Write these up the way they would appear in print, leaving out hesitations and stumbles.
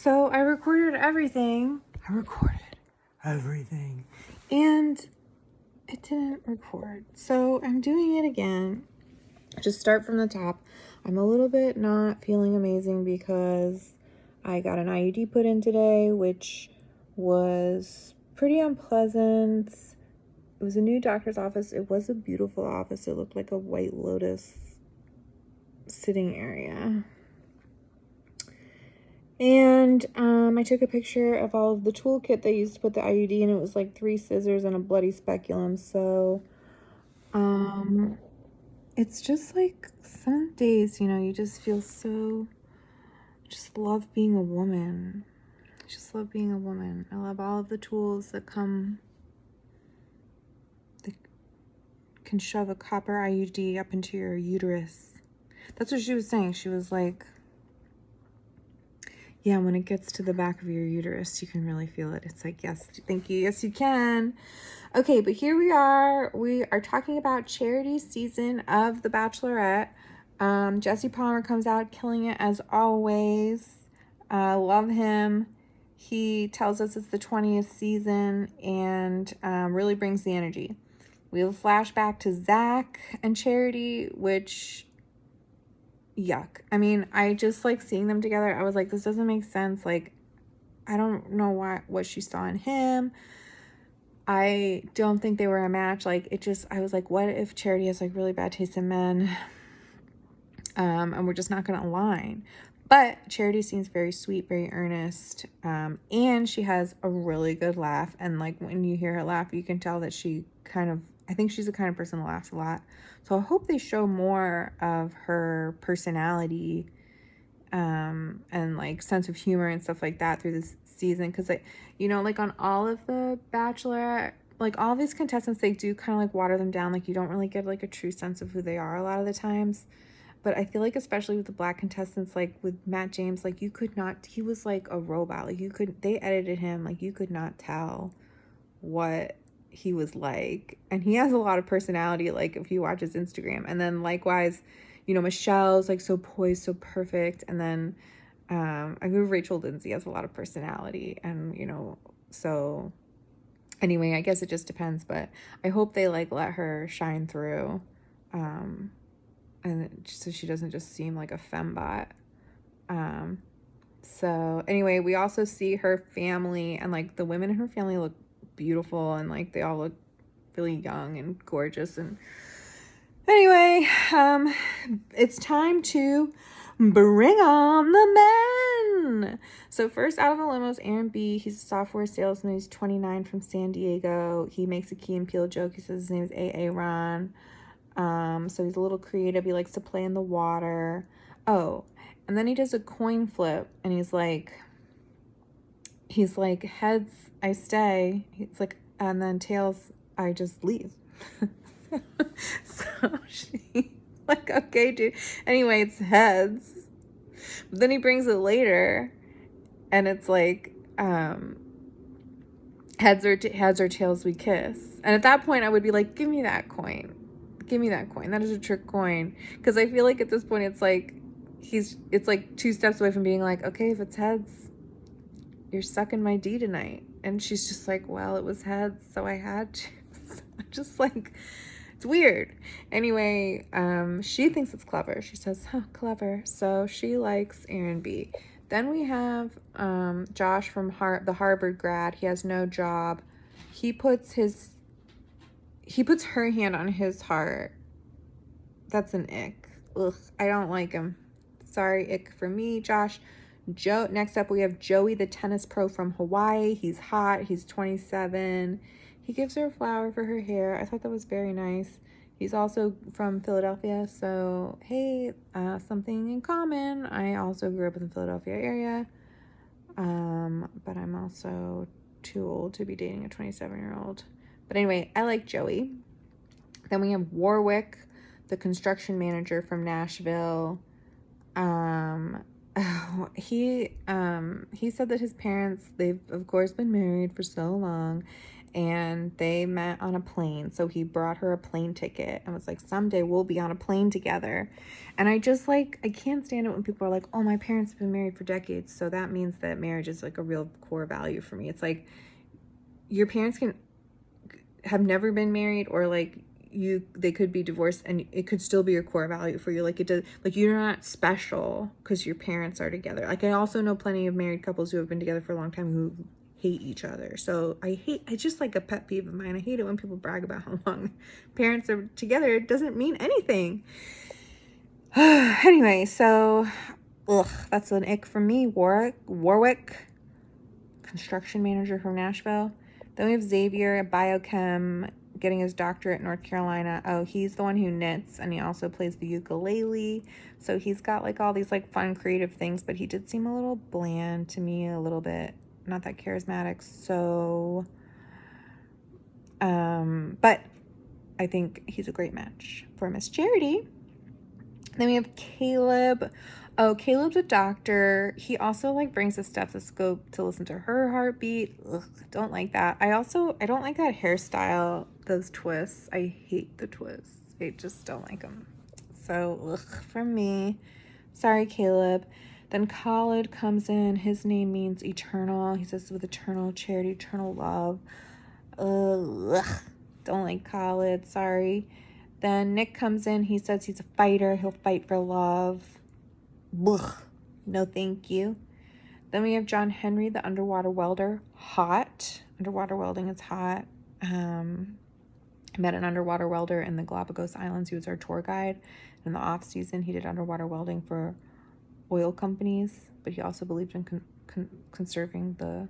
So I recorded everything. And it didn't record. So I'm doing it again. Just start from the top. I'm a little bit not feeling amazing because I got an IUD put in today, which was pretty unpleasant. It was a new doctor's office. It was a beautiful office. It looked like a White Lotus sitting area. And I took a picture of all of the toolkit they used to put the IUD in. It was like 3 scissors and a bloody speculum. So it's just like some days, you just feel so, just love being a woman. Just love being a woman. I love all of the tools that can shove a copper IUD up into your uterus. That's what she was saying. She was like, yeah, when it gets to the back of your uterus, you can really feel it. It's like, yes, thank you. Yes, you can. Okay, but here we are. We are talking about Charity's season of The Bachelorette. Jesse Palmer comes out killing it as always. Love him. He tells us it's the 20th season and really brings the energy. We have a flashback to Zach and Charity, which... yuck. I mean, I just like seeing them together. I was like, this doesn't make sense. Like, I don't know what she saw in him. I don't think they were a match. Like, I was like, what if Charity has like really bad taste in men? And we're just not going to align. But Charity seems very sweet, very earnest. And she has a really good laugh. And like when you hear her laugh, you can tell that I think she's the kind of person that laughs a lot. So I hope they show more of her personality and like sense of humor and stuff like that through this season. Because like, like on all of the Bachelor, like all these contestants, they do kind of like water them down. Like you don't really get like a true sense of who they are a lot of the times. But I feel like especially with the black contestants, like with Matt James, like he was like a robot. Like they edited him, like you could not tell what he was like. And he has a lot of personality, like if you watch his Instagram. And then likewise, Michelle's like so poised, so perfect. And then I think Rachel Lindsay has a lot of personality. And, so anyway, I guess it just depends. But I hope they like let her shine through. And so she doesn't just seem like a fembot. So anyway, we also see her family, and like the women in her family look beautiful, and like they all look really young and gorgeous. And anyway, it's time to bring on the men. So first out of the limo is Aaron B. He's a software salesman. He's 29 from San Diego. He makes a Key and Peele joke. He says his name is A.A. Ron. So he's a little creative. He likes to play in the water. Oh, and then he does a coin flip, and he's like, heads, I stay. He's like, and then tails, I just leave. So she, like, okay, dude. Anyway, it's heads. But then he brings it later, and it's like, heads or tails, we kiss. And at that point, I would be like, give me that coin. Give me that coin. That is a trick coin. Because I feel like at this point, it's like, it's like 2 steps away from being like, okay, if it's heads, you're sucking my D tonight. And she's just like, well, it was heads, so I had to. Just like, it's weird. Anyway, she thinks it's clever. She says, clever. So she likes Aaron B. Then we have Josh from the Harvard grad. He has no job. He puts her hand on his heart. That's an ick. Ugh, I don't like him. Sorry, ick for me, Josh. Next up, we have Joey, the tennis pro from Hawaii. He's hot. He's 27. He gives her a flower for her hair. I thought that was very nice. He's also from Philadelphia, so hey, something in common. I also grew up in the Philadelphia area, but I'm also too old to be dating a 27-year-old. But anyway, I like Joey. Then we have Warwick, the construction manager from Nashville. He said that his parents, they've of course been married for so long, and they met on a plane. So he brought her a plane ticket and was like, someday we'll be on a plane together. And I just like, I can't stand it when people are like, oh, my parents have been married for decades, so that means that marriage is like a real core value for me. It's like, your parents can have never been married, or like they could be divorced and it could still be your core value for you. Like, it does, like, you're not special because your parents are together. Like, I also know plenty of married couples who have been together for a long time who hate each other. So it's just like a pet peeve of mine. I hate it when people brag about how long parents are together. It doesn't mean anything. Anyway, so that's an ick from me. Warwick, construction manager from Nashville. Then we have Xavier, a biochem, getting his doctorate in North Carolina. Oh, he's the one who knits, and he also plays the ukulele. So he's got like all these like fun creative things, but he did seem a little bland to me, a little bit not that charismatic. So but I think he's a great match for Miss Charity. Then we have Caleb. Oh, Caleb's a doctor. He also like brings a stethoscope to listen to her heartbeat. Ugh, don't like that. I don't like that hairstyle, those twists. I hate the twists. I just don't like them. So, ugh, from me. Sorry, Caleb. Then Khalid comes in. His name means eternal. He says with eternal charity, eternal love. Ugh, don't like Khalid. Sorry. Then Nick comes in. He says he's a fighter. He'll fight for love. Ugh, no thank you. Then we have John Henry, the underwater welder. Hot. Underwater welding is hot. I met an underwater welder in the Galapagos Islands. He was our tour guide. In the off season, he did underwater welding for oil companies, but he also believed in conserving the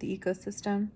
ecosystem.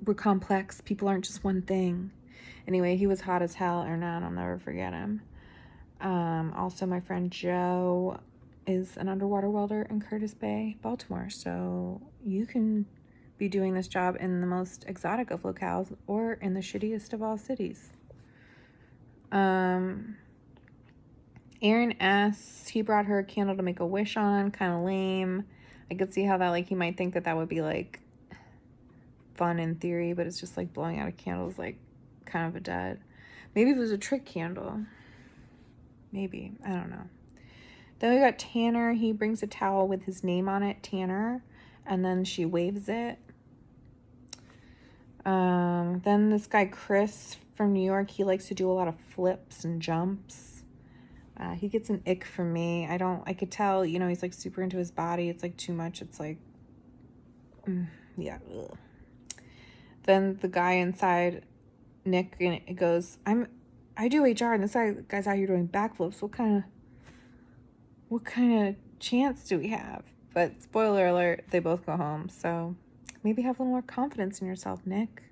We're complex. People aren't just one thing. Anyway, he was hot as hell, or not. I'll never forget him. Also, my friend Joe is an underwater welder in Curtis Bay, Baltimore. So you can be doing this job in the most exotic of locales or in the shittiest of all cities. Aaron S., he brought her a candle to make a wish on. Kind of lame. I could see how that, like, he might think that would be, like, fun in theory, but it's just, like, blowing out a candle is, like, kind of a dud. Maybe if it was a trick candle. Maybe. I don't know. Then we got Tanner. He brings a towel with his name on it, Tanner, and then she waves it. Then this guy, Chris, from New York, he likes to do a lot of flips and jumps. He gets an ick from me. I could tell, he's like super into his body. It's like too much. It's like, yeah. Ugh. Then the guy inside, Nick, and it goes, I do HR, and this guy's out here doing backflips. What kind of chance do we have? But spoiler alert, they both go home. So maybe have a little more confidence in yourself, Nick.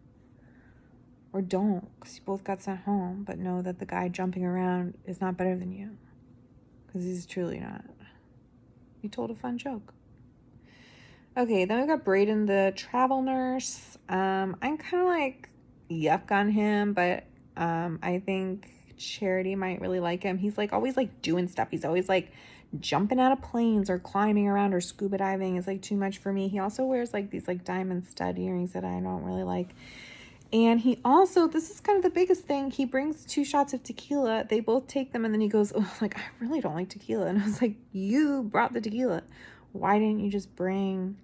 Or don't, because you both got sent home, but know that the guy jumping around is not better than you. Because he's truly not. You told a fun joke. Okay, then we got Braden, the travel nurse. I'm kind of like yuck on him, but I think Charity might really like him. He's like always like doing stuff. He's always like jumping out of planes or climbing around or scuba diving is like too much for me. He also wears like these like diamond stud earrings that I don't really like. And he also, this is kind of the biggest thing, he brings 2 shots of tequila. They both take them, and then he goes, oh, like, I really don't like tequila. And I was like, you brought the tequila. Why didn't you just bring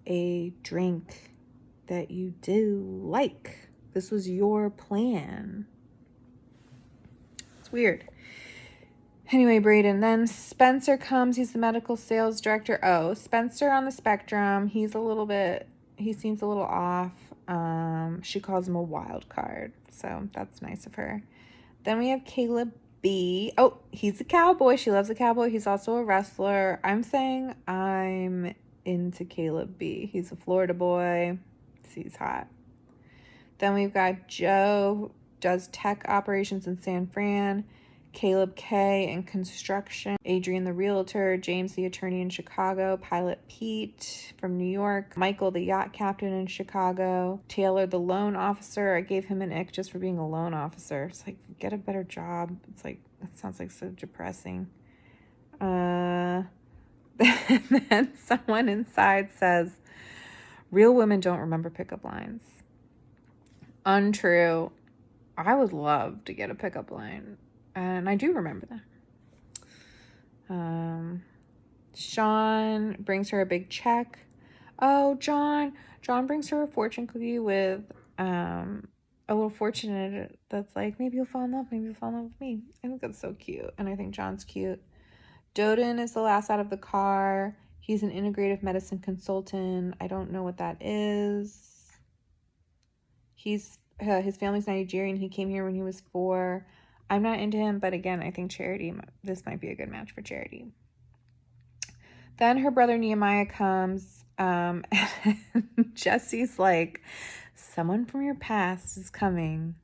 a drink that you do like? This was your plan. It's weird. Anyway, Braden. Then Spencer comes. He's the medical sales director. Oh, Spencer on the spectrum. He seems a little off. She calls him a wild card, so that's nice of her. Then we have Caleb B. Oh, he's a cowboy. She loves a cowboy. He's also a wrestler. I'm saying I'm into Caleb B. He's a Florida boy. He's hot. Then we've got Joe, does tech operations in San Fran. Caleb K. in construction, Adrian the realtor, James the attorney in Chicago, Pilot Pete from New York, Michael the yacht captain in Chicago, Taylor the loan officer. I gave him an ick just for being a loan officer. It's like, get a better job. It's like, that sounds like so depressing. And then someone inside says, Real women don't remember pickup lines. Untrue. I would love to get a pickup line, and I do remember that. Sean brings her a big check. Oh, John brings her a fortune cookie with a little fortune in it that's like, maybe you'll fall in love, maybe you'll fall in love with me. I think that's so cute, and I think John's cute. Doden is the last out of the car. He's an integrative medicine consultant. I don't know what that is. His family's Nigerian. He came here when he was 4. I'm not into him, but again, I think this might be a good match for Charity. Then her brother Nehemiah comes, and Jesse's like, someone from your past is coming.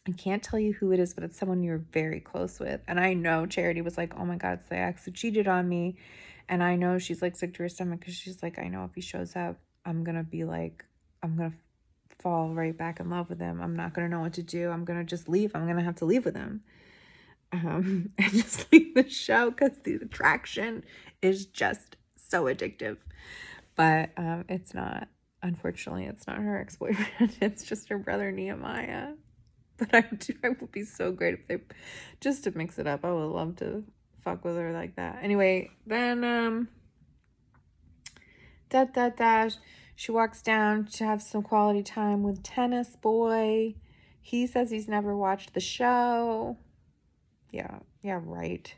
I can't tell you who it is, but it's someone you're very close with. And I know Charity was like, oh my God, it's the ex who cheated on me. And I know she's like sick to her stomach because she's like, I know if he shows up, I'm going to fall right back in love with him. I'm not going to know what to do. I'm going to just leave. I'm going to have to leave with him. And just leave the show because the attraction is just so addictive. But it's not, unfortunately, it's not her ex-boyfriend. It's just her brother Nehemiah. But I would be so great if they, just to mix it up, I would love to fuck with her like that. Anyway, then she walks down to have some quality time with Tennis Boy. He says he's never watched the show. Yeah, right.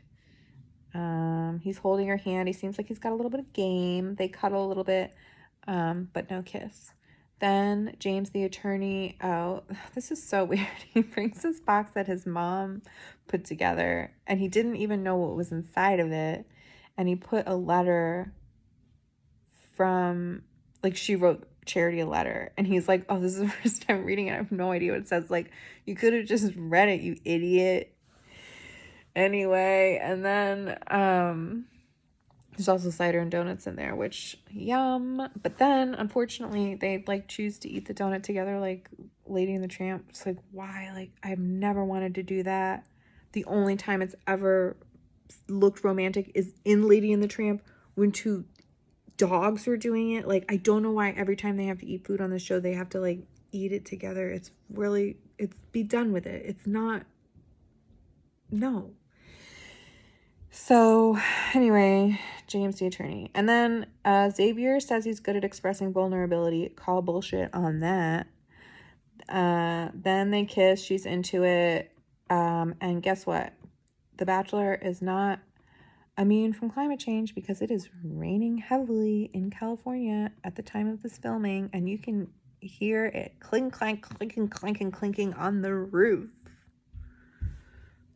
He's holding her hand. He seems like he's got a little bit of game. They cuddle a little bit, but no kiss. Then James, the attorney, oh, this is so weird. He brings this box that his mom put together, and he didn't even know what was inside of it. And he put a letter from, like, she wrote Charity a letter. And he's like, oh, this is the first time reading it. I have no idea what it says. Like, you could have just read it, you idiot. Anyway, and then, there's also cider and donuts in there, which, yum. But then, unfortunately, they, like, choose to eat the donut together, like Lady and the Tramp. It's like, why? Like, I've never wanted to do that. The only time it's ever looked romantic is in Lady and the Tramp when 2 dogs were doing it. Like, I don't know why every time they have to eat food on the show, they have to, like, eat it together. It's be done with it. It's not, no. So, anyway, James the attorney. And then Xavier says he's good at expressing vulnerability. Call bullshit on that. Then they kiss. She's into it. And guess what? The Bachelor is not immune from climate change because it is raining heavily in California at the time of this filming. And you can hear it clink, clank, clinking, clanking, clinking on the roof.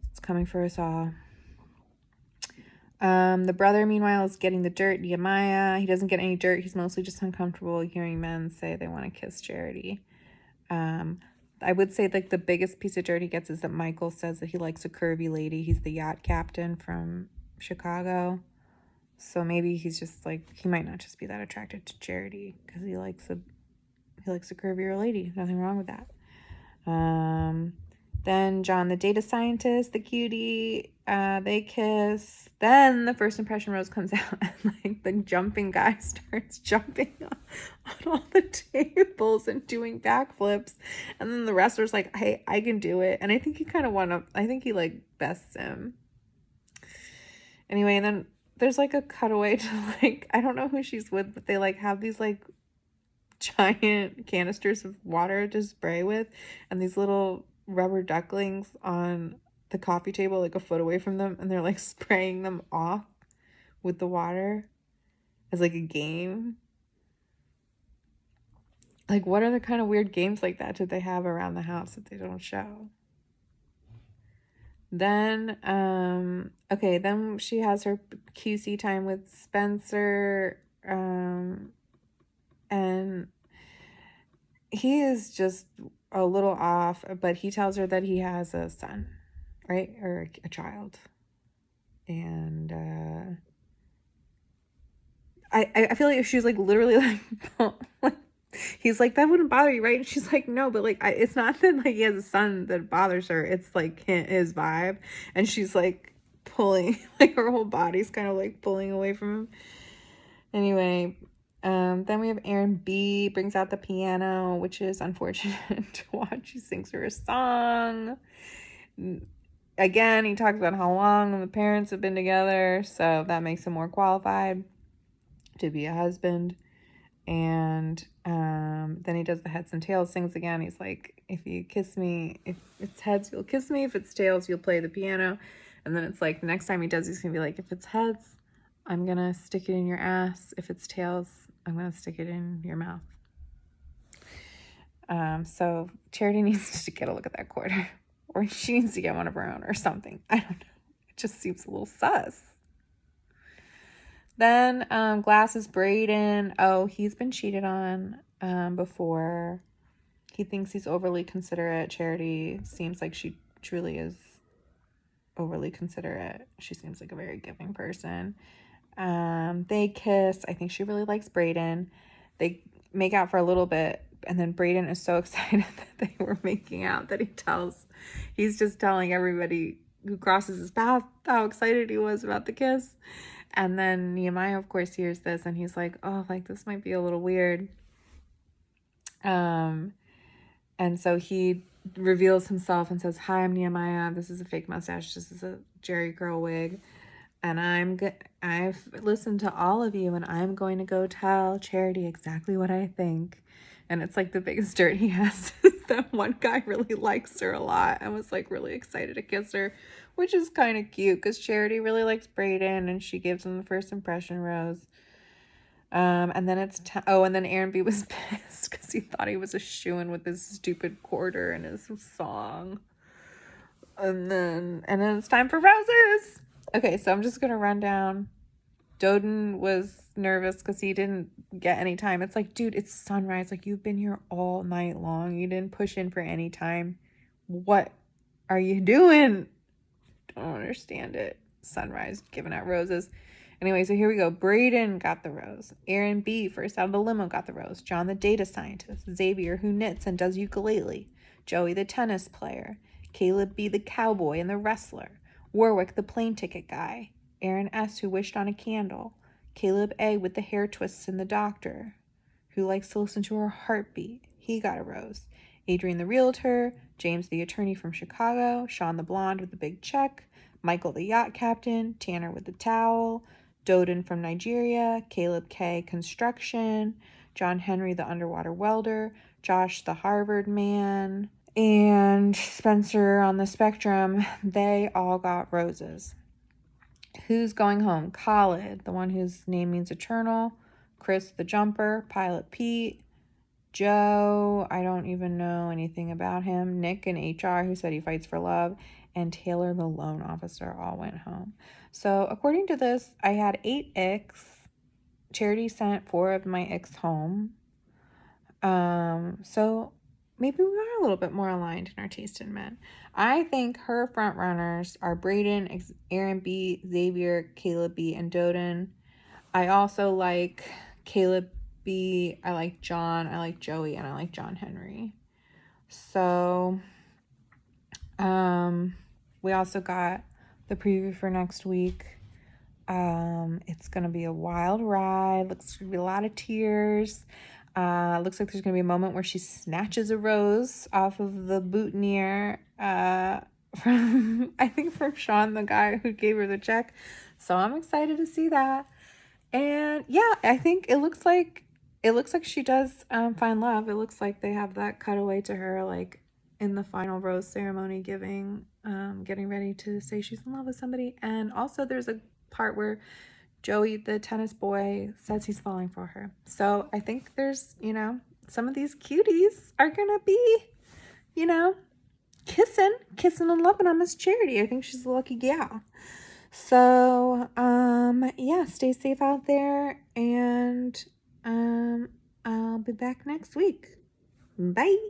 It's coming for us all. The brother, meanwhile, is getting the dirt. Nehemiah, he doesn't get any dirt. He's mostly just uncomfortable hearing men say they want to kiss Charity. I would say, like, the biggest piece of dirt he gets is that Michael says that he likes a curvy lady. He's the yacht captain from Chicago. So maybe he's just, like, he might not just be that attracted to Charity because he likes a curvier lady. Nothing wrong with that. Then John, the data scientist, the cutie, they kiss. Then the first impression rose comes out, and, like, the jumping guy starts jumping on all the tables and doing backflips. And then the wrestler's like, hey, I can do it. And I think he kind of I think he, like, bests him. Anyway, and then there's, like, a cutaway to, like, I don't know who she's with, but they, like, have these, like, giant canisters of water to spray with, and these little rubber ducklings on the coffee table, like a foot away from them, and they're, like, spraying them off with the water as, like, a game. Like, what other kind of weird games like that did they have around the house that they don't show? Then, okay, then she has her QC time with Spencer, and he is just a little off, but he tells her that he has a son, right? Or a child. And I feel like if she's, like, literally, like, he's like, that wouldn't bother you, right? And she's like, no, but, like, it's not that, like, he has a son that bothers her. It's, like, his vibe. And she's, like, pulling, like, her whole body's kind of, like, pulling away from him. Anyway, Then we have Aaron B. brings out the piano, which is unfortunate to watch. He sings her a song. Again, he talks about how long the parents have been together, so that makes him more qualified to be a husband. And then he does the heads and tails things again. He's like, if you kiss me, if it's heads, you'll kiss me. If it's tails, you'll play the piano. And then it's like, the next time he does, he's going to be like, if it's heads, I'm going to stick it in your ass. If it's tails, I'm going to stick it in your mouth. So Charity needs to get a look at that quarter. Or she needs to get one of her own or something. I don't know. It just seems a little sus. Then Glasses Braden. Oh, he's been cheated on before. He thinks he's overly considerate. Charity seems like she truly is overly considerate. She seems like a very giving person. They kiss. I think she really likes Braden. They make out for a little bit, and then Braden is so excited that they were making out that he's just telling everybody who crosses his path how excited he was about the kiss. And then Nehemiah, of course, hears this, and he's like, oh, like, this might be a little weird. And so he reveals himself and says, hi, I'm Nehemiah. This is a fake mustache. This is a Jerry curl wig. And I've listened to all of you, and I'm going to go tell Charity exactly what I think. And it's like the biggest dirt he has is that one guy really likes her a lot and was like really excited to kiss her, which is kind of cute because Charity really likes Braden and she gives him the first impression rose. And then and then Aaron B was pissed because he thought he was a shoo-in with his stupid quarter and his song. And then it's time for roses. Okay, so I'm just gonna run down. Doden was nervous because he didn't get any time. It's like, dude, it's sunrise. Like, you've been here all night long. You didn't push in for any time. What are you doing? Don't understand it. Sunrise giving out roses. Anyway, so here we go. Braden got the rose. Aaron B, first out of the limo, got the rose. John, the data scientist. Xavier, who knits and does ukulele. Joey, the tennis player. Caleb B, the cowboy and the wrestler. Warwick, the plane ticket guy. Aaron S, who wished on a candle. Caleb A, with the hair twists and the doctor, who likes to listen to her heartbeat. He got a rose. Adrian, the realtor. James, the attorney from Chicago. Sean, the blonde with the big check. Michael, the yacht captain. Tanner with the towel. Doden from Nigeria. Caleb K, construction. John Henry, the underwater welder. Josh, the Harvard man. And Spencer on the spectrum. They all got roses. Who's going home? Khalid, the one whose name means eternal. Chris, the jumper. Pilot Pete. Joe, I don't even know anything about him. Nick in HR, who said he fights for love. And Taylor, the loan officer, all went home. So according to this, I had 8 icks. Charity sent 4 of my icks home. So maybe we are a little bit more aligned in our taste in men. I think her front runners are Braden, Aaron B, Xavier, Caleb B, and Doden. I also like Caleb B. I like John. I like Joey, and I like John Henry. So, we also got the preview for next week. It's gonna be a wild ride. Looks to be a lot of tears. Looks like there's going to be a moment where she snatches a rose off of the boutonniere from Sean, the guy who gave her the check. So I'm excited to see that. And yeah, I think it looks like she does find love. It looks like they have that cutaway to her like in the final rose ceremony getting ready to say she's in love with somebody. And also there's a part where Joey, the tennis boy, says he's falling for her. So I think there's, some of these cuties are going to be, kissing and loving on Miss Charity. I think she's a lucky gal. So, yeah, stay safe out there. And I'll be back next week. Bye.